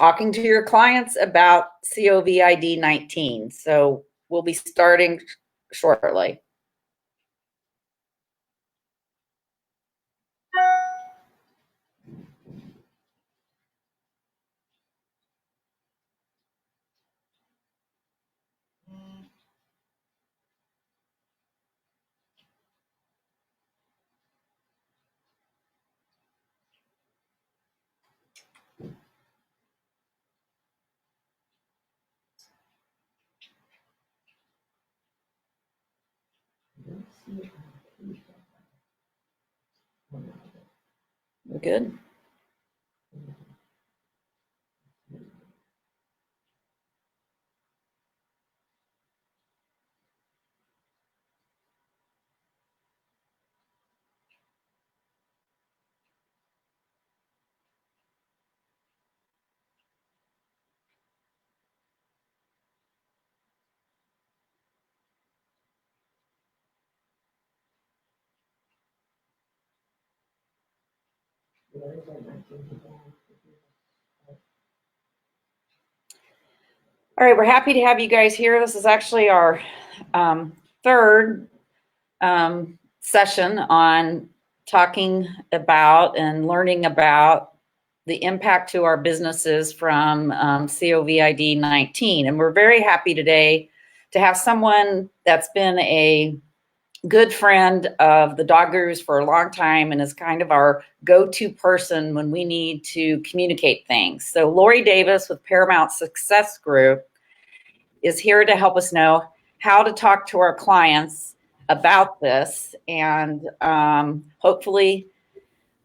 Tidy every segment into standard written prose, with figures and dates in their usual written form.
talking to your clients about COVID 19. So we'll be starting shortly. We're good. All right, we're happy to have you guys here. This is actually our third session on talking about and learning about the impact to our businesses from COVID 19. And we're very happy today to have someone that's been a good friend of the Dog Gurus for a long time and is kind of our go-to person when we need to communicate things. So Lori Davis with Paramount Success Group is here to help us know how to talk to our clients about this. And hopefully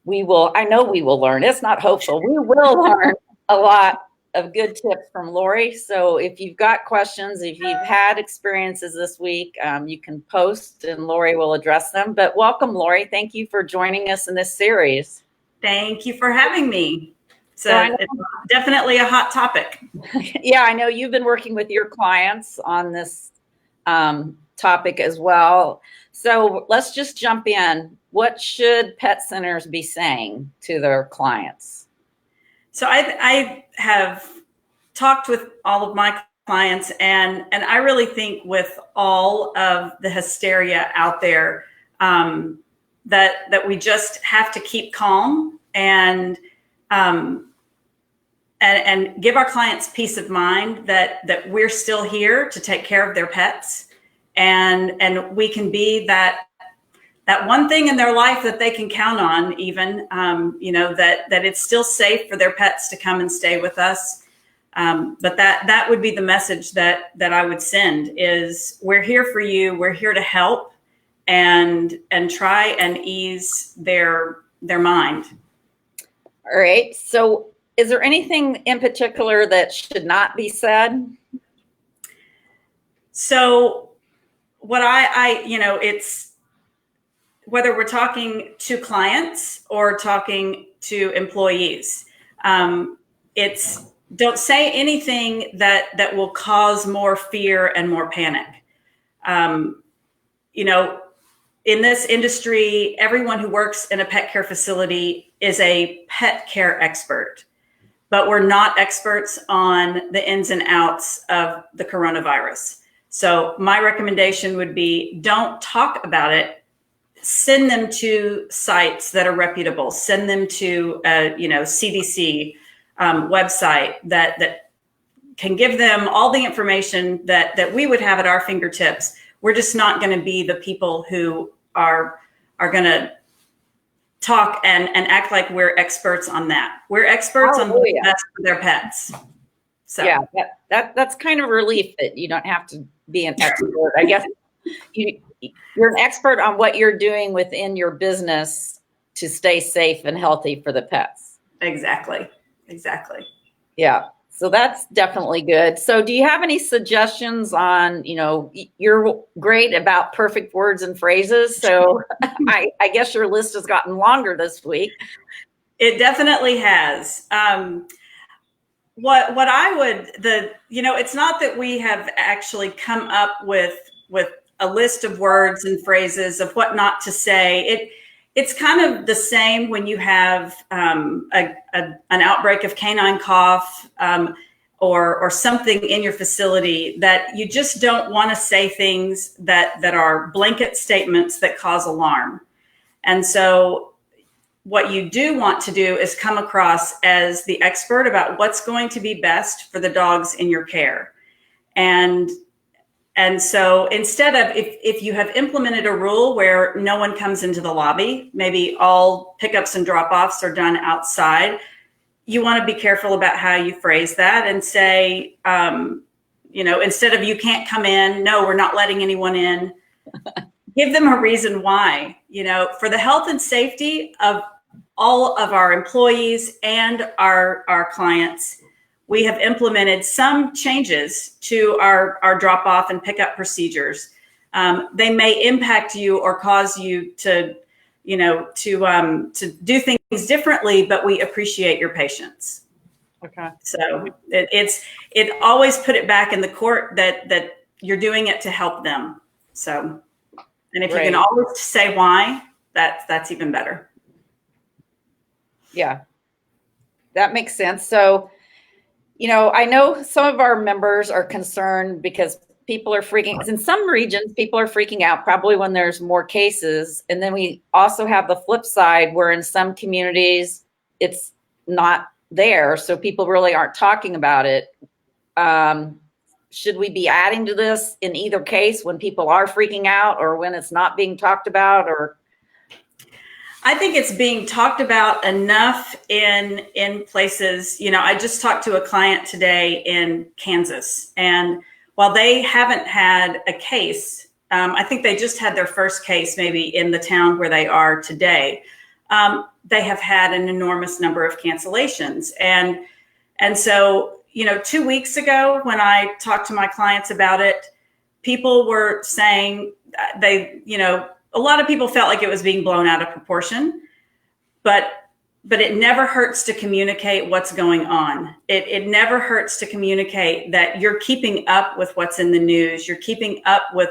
I know we will learn. It's not hopeful. We will learn a lot of good tips from Lori. So if you've got questions, if you've had experiences this week, you can post and Lori will address them. But welcome, Lori. Thank you for joining us in this series. Thank you for having me. So it's definitely a hot topic. Yeah, I know you've been working with your clients on this topic as well. So let's just jump in. What should pet centers be saying to their clients? So I have talked with all of my clients, and I really think with all of the hysteria out there, that we just have to keep calm and give our clients peace of mind that we're still here to take care of their pets, and we can be that one thing in their life that they can count on, even, that it's still safe for their pets to come and stay with us. But that would be the message that I would send is we're here for you. We're here to help and try and ease their mind. All right. So is there anything in particular that should not be said? So what it's, whether we're talking to clients or talking to employees, it's don't say anything that will cause more fear and more panic. In this industry, everyone who works in a pet care facility is a pet care expert, but we're not experts on the ins and outs of the coronavirus. So my recommendation would be don't talk about it. Send them to sites that are reputable. Send them to CDC website that can give them all the information that we would have at our fingertips. We're just not going to be the people who are going to talk and act like we're experts on that. We're experts on what's best for their pets. So yeah, that's kind of a relief that you don't have to be an expert. I guess you're an expert on what you're doing within your business to stay safe and healthy for the pets. Exactly. Yeah. So that's definitely good. So do you have any suggestions on, you're great about perfect words and phrases. So I guess your list has gotten longer this week. It definitely has. What I would, it's not that we have actually come up with a list of words and phrases of what not to say. it's kind of the same when you have an outbreak of canine cough or something in your facility that you just don't want to say things that are blanket statements that cause alarm. And so what you do want to do is come across as the expert about what's going to be best for the dogs in your care. And so instead of, if you have implemented a rule where no one comes into the lobby, maybe all pickups and drop-offs are done outside, you want to be careful about how you phrase that and say, instead of you can't come in, no, we're not letting anyone in. Give them a reason why, for the health and safety of all of our employees and our clients. We have implemented some changes to our drop-off and pickup procedures. They may impact you or cause you to do things differently, but we appreciate your patience. Okay. So it always put it back in the court that you're doing it to help them. So, and if you can always say why, that's even better. Yeah, that makes sense. So, I know some of our members are concerned because people are in some regions, people are freaking out probably when there's more cases. And then we also have the flip side where in some communities it's not there. So people really aren't talking about it. Should we be adding to this in either case when people are freaking out or when it's not being talked about? Or I think it's being talked about enough in places. I just talked to a client today in Kansas, and while they haven't had a case, I think they just had their first case maybe in the town where they are today. They have had an enormous number of cancellations. And so, 2 weeks ago when I talked to my clients about it, people were saying a lot of people felt like it was being blown out of proportion, but it never hurts to communicate what's going on. It never hurts to communicate that you're keeping up with what's in the news. You're keeping up with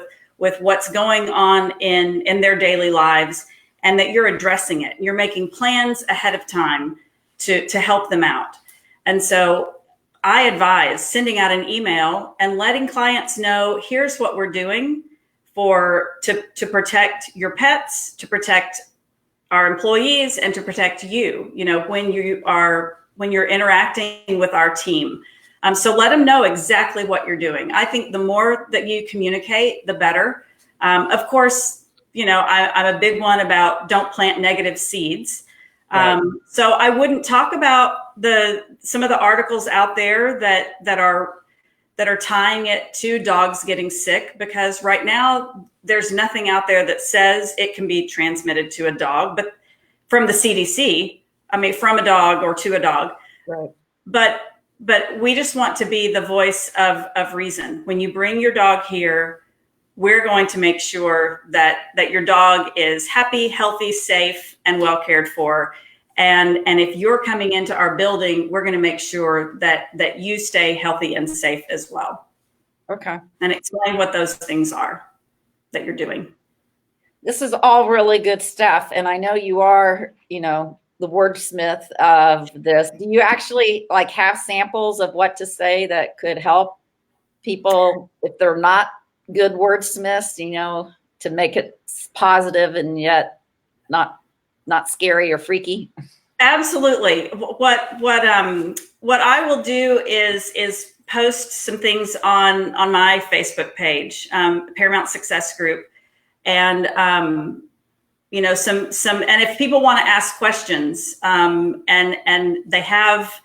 what's going on in their daily lives, and that you're addressing it. You're making plans ahead of time to help them out. And so I advise sending out an email and letting clients know, here's what we're doing to protect your pets, to protect our employees, and to protect you, when you're interacting with our team. So let them know exactly what you're doing. I think the more that you communicate, the better. Of course, I'm a big one about don't plant negative seeds. Right. So I wouldn't talk about some of the articles out there that are tying it to dogs getting sick, because right now there's nothing out there that says it can be transmitted to a dog, but from the CDC, from a dog or to a dog. Right. But we just want to be the voice of reason. When you bring your dog here, we're going to make sure that your dog is happy, healthy, safe, and well cared for. And if you're coming into our building, we're going to make sure that you stay healthy and safe as well. Okay. And explain what those things are that you're doing. This is all really good stuff. And I know you are, the wordsmith of this. Do you actually have samples of what to say that could help people if they're not good wordsmiths, to make it positive and yet not scary or freaky? Absolutely. What I will do is post some things on my Facebook page, Paramount Success Group, and some, and if people want to ask questions, and they have,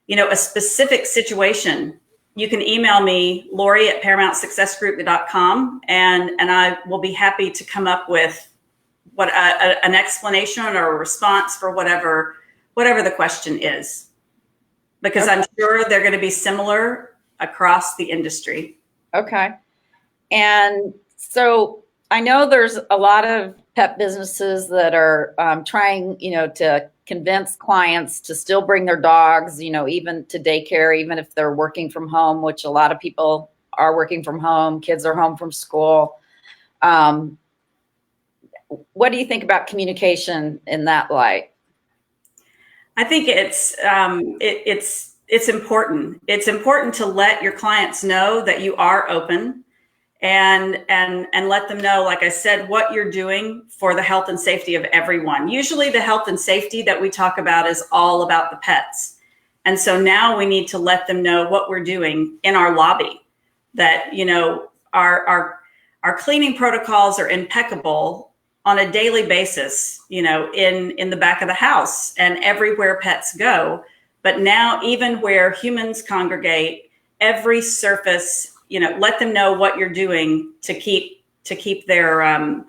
a specific situation, you can email me, Lori@ParamountSuccessGroup.com, and I will be happy to come up with an explanation or a response for whatever the question is, because okay. I'm sure they're going to be similar across the industry. Okay. And so I know there's a lot of pet businesses that are trying, to convince clients to still bring their dogs, even to daycare, even if they're working from home, which a lot of people are working from home. Kids are home from school. what do you think about communication in that light? I think it's important. It's important to let your clients know that you are open, and let them know, like I said, what you're doing for the health and safety of everyone. Usually the health and safety that we talk about is all about the pets. And so now we need to let them know what we're doing in our lobby, that, you know, our cleaning protocols are impeccable on a daily basis, you know, in the back of the house and everywhere pets go. But now even where humans congregate, every surface, you know, let them know what you're doing to keep their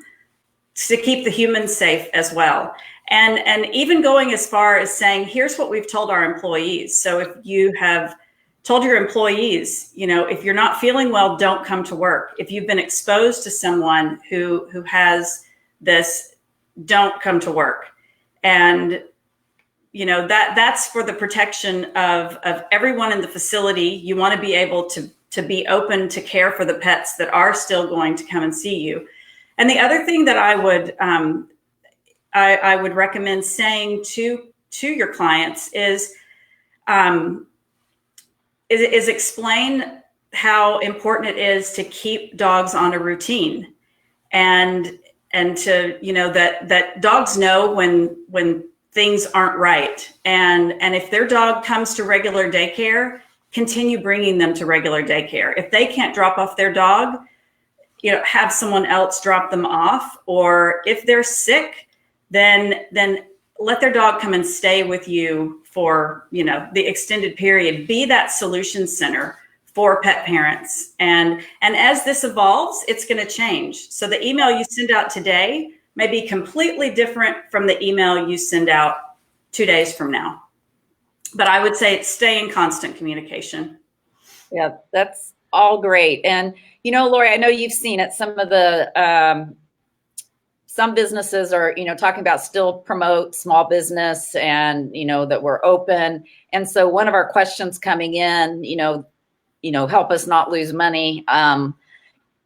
to keep the humans safe as well. And even going as far as saying, here's what we've told our employees. So if you have told your employees, you know, if you're not feeling well, don't come to work. If you've been exposed to someone who has this, don't come to work. And you know, that's for the protection of everyone in the facility. You want to be able to be open to care for the pets that are still going to come and see you. And the other thing that I would recommend saying to your clients is explain how important it is to keep dogs on a routine, and to, you know, that dogs know when things aren't right, and if their dog comes to regular daycare, continue bringing them to regular daycare. If they can't drop off their dog, you know, have someone else drop them off. Or if they're sick, then let their dog come and stay with you for, you know, the extended period. Be that solution center for pet parents. And as this evolves, it's going to change. So the email you send out today may be completely different from the email you send out 2 days from now. But I would say stay in constant communication. Yeah, that's all great. And, you know, Lori, I know you've seen it. Some of the, some businesses are, you know, talking about still promote small business and, you know, that we're open. And so one of our questions coming in, you know, help us not lose money,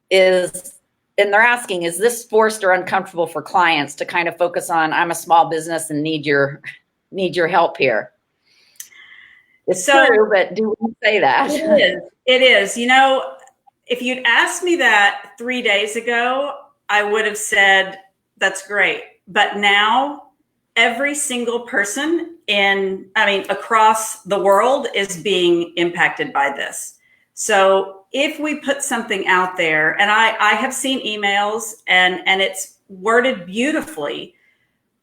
is, and they're asking, is this forced or uncomfortable for clients to kind of focus on, I'm a small business and need your help here? It's so true, but do we say that? It is. You know, if you'd asked me that 3 days ago, I would have said, that's great. But now every single person across the world is being impacted by this. So if we put something out there, and I have seen emails and it's worded beautifully,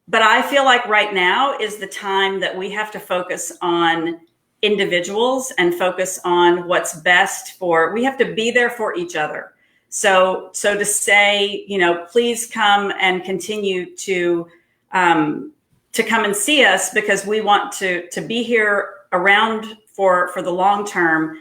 but I feel like right now is the time that we have to focus on individuals and focus on what's best we have to be there for each other. So to say, you know, please come and continue to come and see us because we want to be here around for the long term.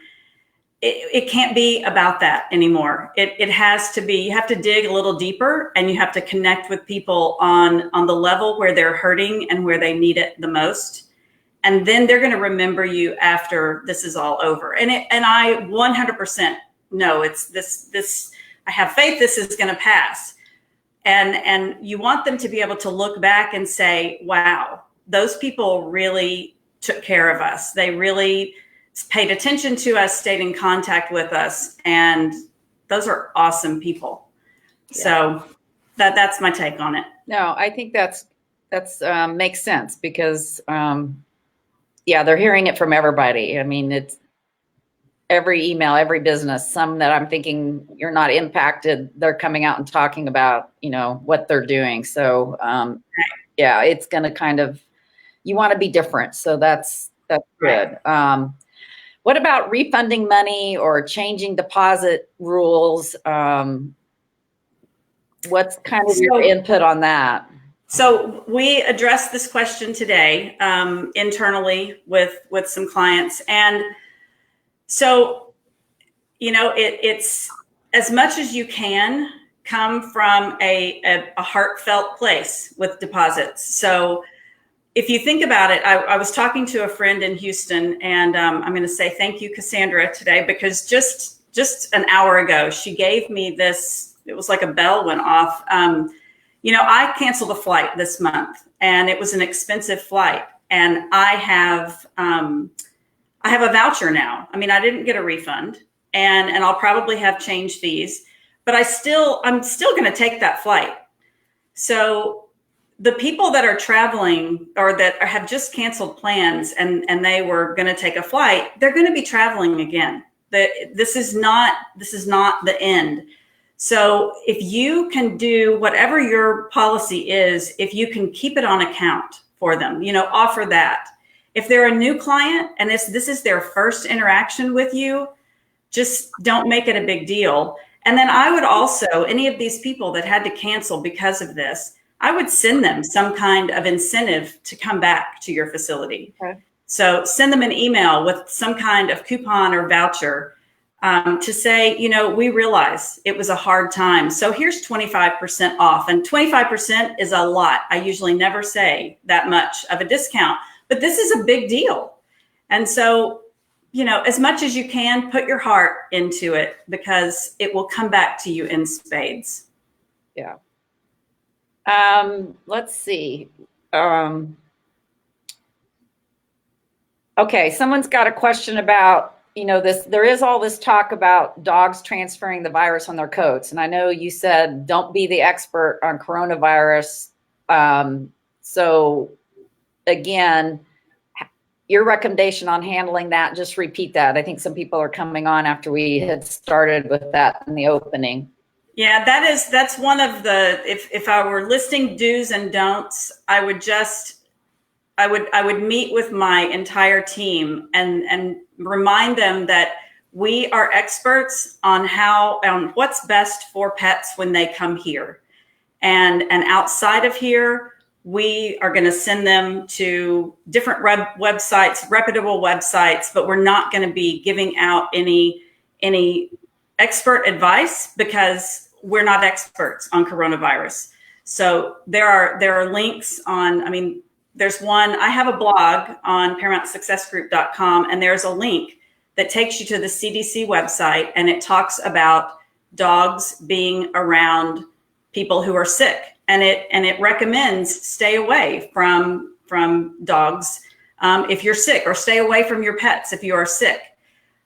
It can't be about that anymore. It has to be, you have to dig a little deeper, and you have to connect with people on the level where they're hurting and where they need it the most. And then they're going to remember you after this is all over. And I 100% know it's this, I have faith this is going to pass. And you want them to be able to look back and say, wow, those people really took care of us. They really paid attention to us, stayed in contact with us. And those are awesome people. Yeah. So that's my take on it. No, I think that's makes sense because, yeah, they're hearing it from everybody. I mean, it's every email, every business, some that I'm thinking you're not impacted, they're coming out and talking about, you know, what they're doing. So, yeah, it's going to kind of, you want to be different. So that's good. What about refunding money or changing deposit rules? What's kind of your input on that? So we addressed this question today internally with some clients. And so, you know, it's as much as you can come from a heartfelt place with deposits. So if you think about it, I was talking to a friend in Houston, and I'm going to say thank you, Cassandra, today, because just an hour ago, she gave me this, it was like a bell went off. I canceled a flight this month, and it was an expensive flight, and I have a voucher now. I mean, I didn't get a refund, and I'll probably have change fees, but I'm still going to take that flight. So the people that are traveling or that have just canceled plans and they were going to take a flight, they're going to be traveling again. This is not the end. So if you can do whatever your policy is, if you can keep it on account for them, offer that. If they're a new client and this is their first interaction with you, just don't make it a big deal. And then I would also, any of these people that had to cancel because of this, I would send them some kind of incentive to come back to your facility. Okay. So send them an email with some kind of coupon or voucher to say, we realize it was a hard time. So here's 25% off. And 25% is a lot. I usually never say that much of a discount, but this is a big deal. And so, as much as you can, put your heart into it because it will come back to you in spades. Yeah. Let's see. Okay, someone's got a question about, there is all this talk about dogs transferring the virus on their coats. And I know you said, don't be the expert on coronavirus. So again, your recommendation on handling that, just repeat that. I think some people are coming on after we had started with that in the opening. Yeah, that's one of the, if I were listing do's and don'ts, I would meet with my entire team and remind them that we are experts on what's best for pets when they come here. And outside of here, we are going to send them to different websites, reputable websites, but we're not going to be giving out any expert advice because we're not experts on coronavirus. So there are links on, there's one, I have a blog on ParamountSuccessGroup.com, and there's a link that takes you to the CDC website, and it talks about dogs being around people who are sick. And it recommends stay away from dogs if you're sick, or stay away from your pets if you are sick.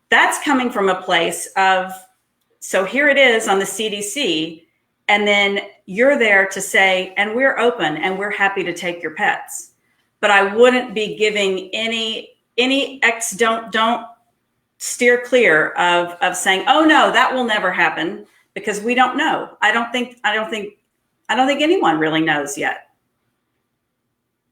That's coming from a place of, so here it is on the CDC, and then you're there to say, and we're open and we're happy to take your pets. But I wouldn't be giving any don't steer clear of saying, oh no, that will never happen, because we don't know. I don't think anyone really knows yet.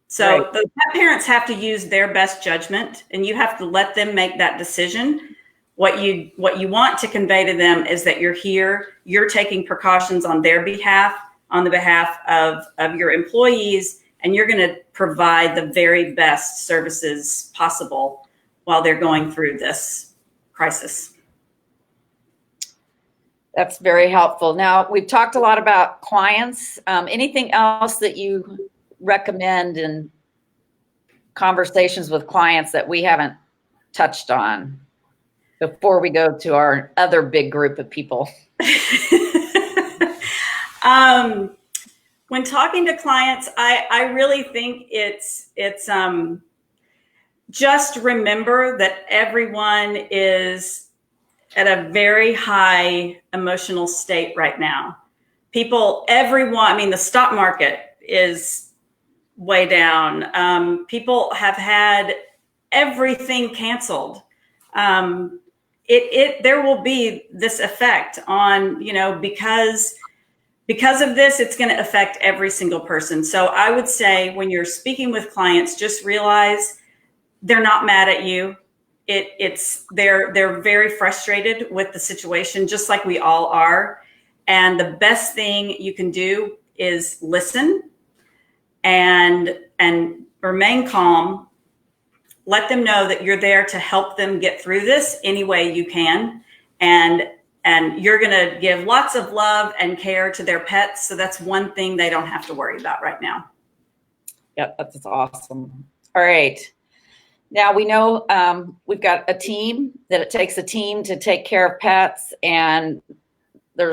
So right. The pet parents have to use their best judgment, and you have to let them make that decision. What you want to convey to them is that you're here, you're taking precautions on their behalf, on the behalf of your employees, and you're going to provide the very best services possible while they're going through this crisis. That's very helpful. Now, we've talked a lot about clients. Anything else that you recommend in conversations with clients that we haven't touched on before we go to our other big group of people? When talking to clients, I really think it's just remember that everyone is at a very high emotional state right now. Everyone, the stock market is way down. People have had everything canceled. There will be this effect on, because of this, it's going to affect every single person. So I would say when you're speaking with clients, just realize they're not mad at you. They're very frustrated with the situation, just like we all are. And the best thing you can do is listen and remain calm. Let them know that you're there to help them get through this any way you can. And you're going to give lots of love and care to their pets. So that's one thing they don't have to worry about right now. Yep, that's awesome. All right. Now we know we've got a team, that it takes a team to take care of pets, and they're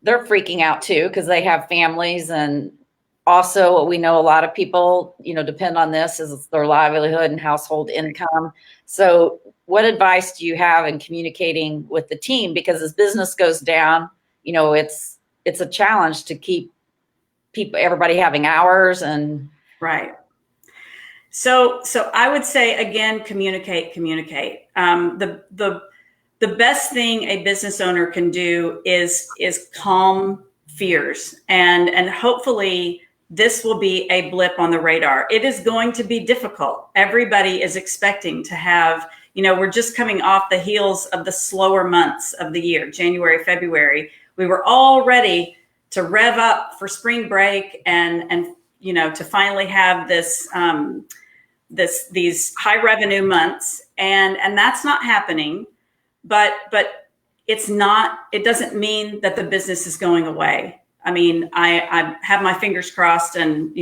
freaking out too because they have families and also, we know a lot of people, depend on this as their livelihood and household income. So what advice do you have in communicating with the team? Because as business goes down, it's a challenge to keep everybody having hours and. Right. So I would say, again, communicate. The best thing a business owner can do is calm fears, and hopefully this will be a blip on the radar. It is going to be difficult. Everybody is expecting to have, we're just coming off the heels of the slower months of the year, January, February. We were all ready to rev up for spring break and to finally have these high revenue months, and that's not happening. But it doesn't mean that the business is going away. I mean, I have my fingers crossed and,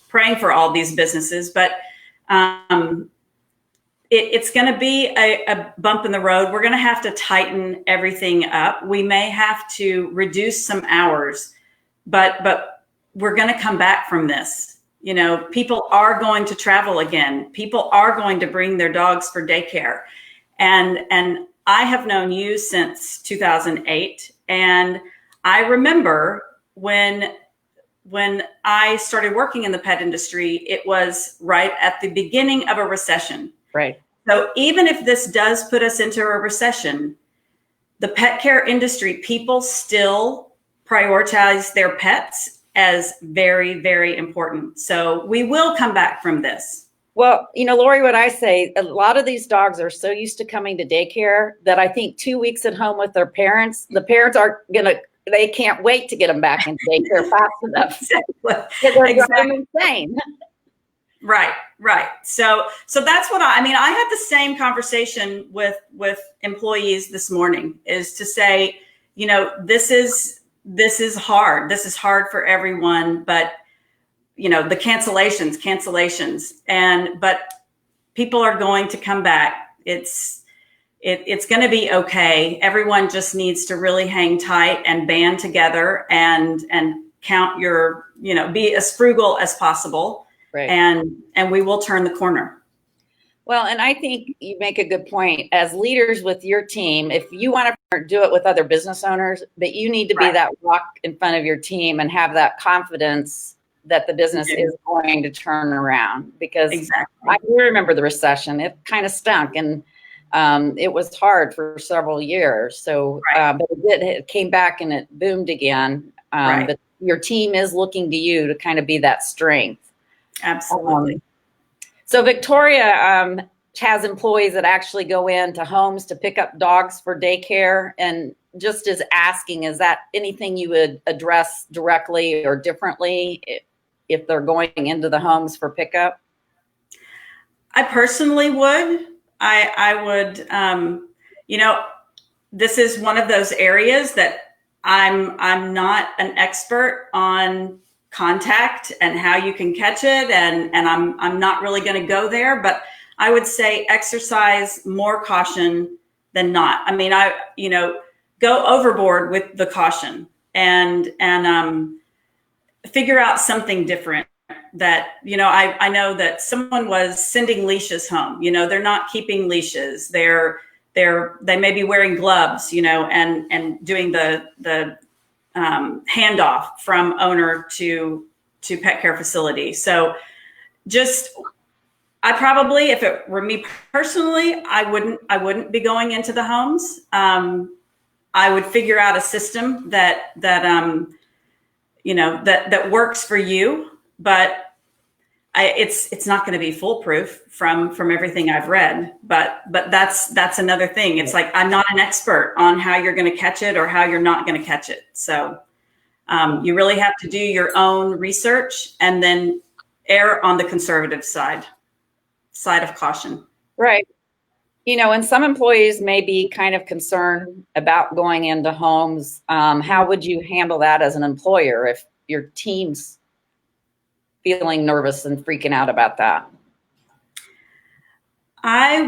praying for all these businesses, but it's going to be a bump in the road. We're going to have to tighten everything up. We may have to reduce some hours, but we're going to come back from this. People are going to travel again. People are going to bring their dogs for daycare. And I have known you since 2008. And I remember when I started working in the pet industry, it was right at the beginning of a recession. Right. So even if this does put us into a recession, the pet care industry, people still prioritize their pets as very, very important. So we will come back from this. Well, Lori, what I say, a lot of these dogs are so used to coming to daycare that I think 2 weeks at home with their parents, the parents they can't wait to get them back into daycare fast enough. Exactly. They're insane. Right. So that's what I had the same conversation with employees this morning, is to say, this is hard. This is hard for everyone, but the cancellations, but people are going to come back. It's going to be okay. Everyone just needs to really hang tight and band together and count your, be as frugal as possible. Right. And we will turn the corner. Well, and I think you make a good point. As leaders with your team, if you want to do it with other business owners, but you need to be that rock in front of your team and have that confidence that the business is going to turn around. Because I remember the recession, it kind of stunk, and it was hard for several years. So, but it came back and it boomed again. But your team is looking to you to kind of be that strength. Absolutely. So Victoria has employees that actually go into homes to pick up dogs for daycare, and just is asking, is that anything you would address directly or differently if they're going into the homes for pickup? I personally would. I would, this is one of those areas that I'm not an expert on contact and how you can catch it. And I'm not really going to go there, but I would say exercise more caution than not. I mean, go overboard with the caution and figure out something different. That, I know that someone was sending leashes home. They're not keeping leashes. They may be wearing gloves, and doing the handoff from owner to pet care facility. So I probably, if it were me personally, I wouldn't be going into the homes. I would figure out a system that works for you, but it's not going to be foolproof from everything I've read. But that's another thing. It's like, I'm not an expert on how you're going to catch it or how you're not going to catch it. So you really have to do your own research and then err on the conservative side of caution. Right. And some employees may be kind of concerned about going into homes. How would you handle that as an employer if your team's feeling nervous and freaking out about that? I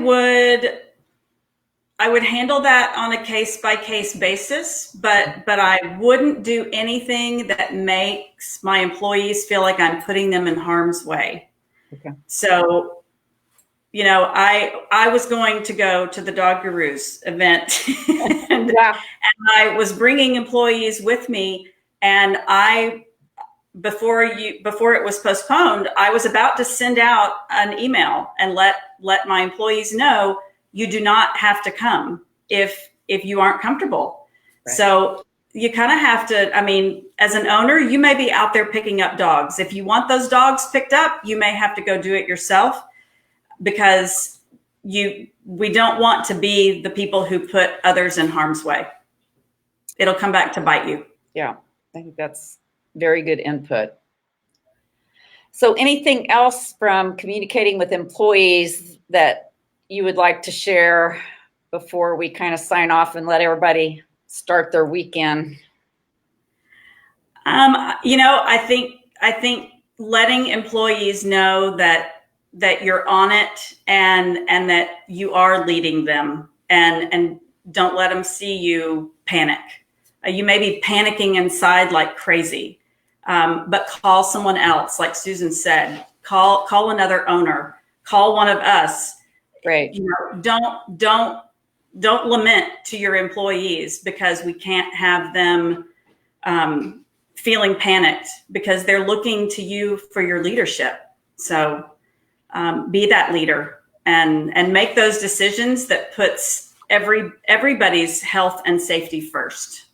I would handle that on a case by case basis, but I wouldn't do anything that makes my employees feel like I'm putting them in harm's way. Okay. So, you know, I was going to go to the Dog Gurus event and, Yeah. and I was bringing employees with me, and before it was postponed, I was about to send out an email and let my employees know you do not have to come if you aren't comfortable. Right. So you kind of have to, I mean, as an owner, you may be out there picking up dogs. If you want those dogs picked up, you may have to go do it yourself, because we don't want to be the people who put others in harm's way. It'll come back to bite you. Yeah, I think that's very good input. So anything else from communicating with employees that you would like to share before we kind of sign off and let everybody start their weekend? You know, I think letting employees know that you're on it and that you are leading them, and don't let them see you panic. You may be panicking inside like crazy, but call someone else, like Susan said. Call another owner. Call one of us. Right. You know, don't lament to your employees because we can't have them feeling panicked, because they're looking to you for your leadership. So be that leader and make those decisions that puts everybody's health and safety first.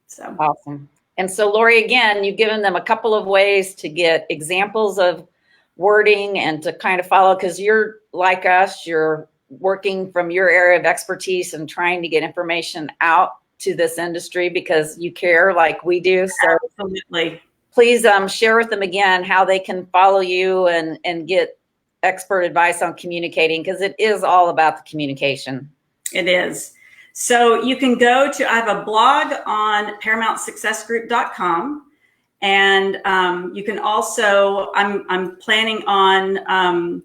So awesome. And so, Lori, again, you've given them a couple of ways to get examples of wording and to kind of follow, because you're like us, you're working from your area of expertise and trying to get information out to this industry because you care like we do. So absolutely. Please share with them again how they can follow you and get expert advice on communicating, because it is all about the communication. It is. So you can go to, I have a blog on ParamountSuccessGroup.com, and you can also, I'm planning on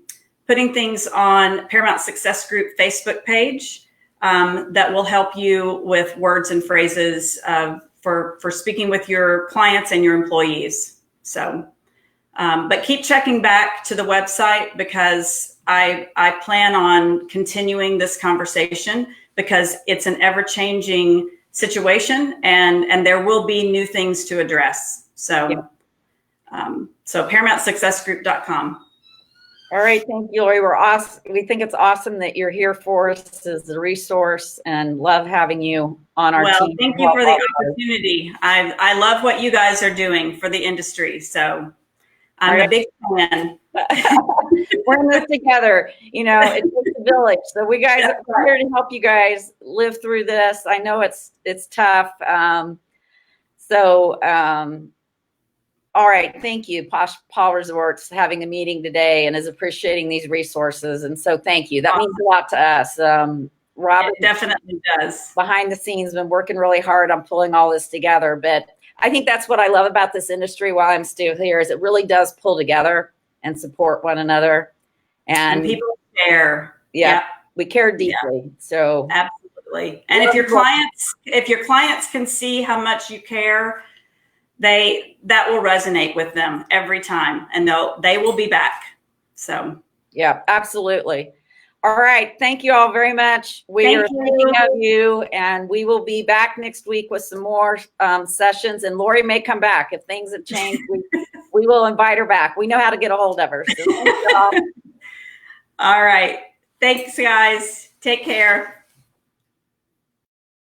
putting things on Paramount Success Group Facebook page that will help you with words and phrases for speaking with your clients and your employees. So, but keep checking back to the website, because I plan on continuing this conversation, because it's an ever-changing situation, and there will be new things to address. So, yeah. So ParamountSuccessGroup.com. All right, thank you, Lori. We're awesome. We think it's awesome that you're here for us as a resource, and love having you on our team. Well, thank you for the opportunity. I love what you guys are doing for the industry. So I'm a big fan. We're in this together. You know, it takes a village. So we guys are here to help you guys live through this. I know it's tough. All right. Thank you. Paul Resorts having a meeting today and is appreciating these resources. And so thank you. That means a lot to us. Robert definitely does. Behind the scenes been working really hard on pulling all this together. But I think that's what I love about this industry while I'm still here, is it really does pull together and support one another. And people care. Yeah. We care deeply. Yeah. So absolutely. And if your clients can see how much you care, that will resonate with them every time, and they will be back. So yeah, absolutely. All right. Thank you all very much. We are thinking of you, and we will be back next week with some more sessions, and Lori may come back. If things have changed, we will invite her back. We know how to get a hold of her. So thank you all. All right. Thanks, guys. Take care.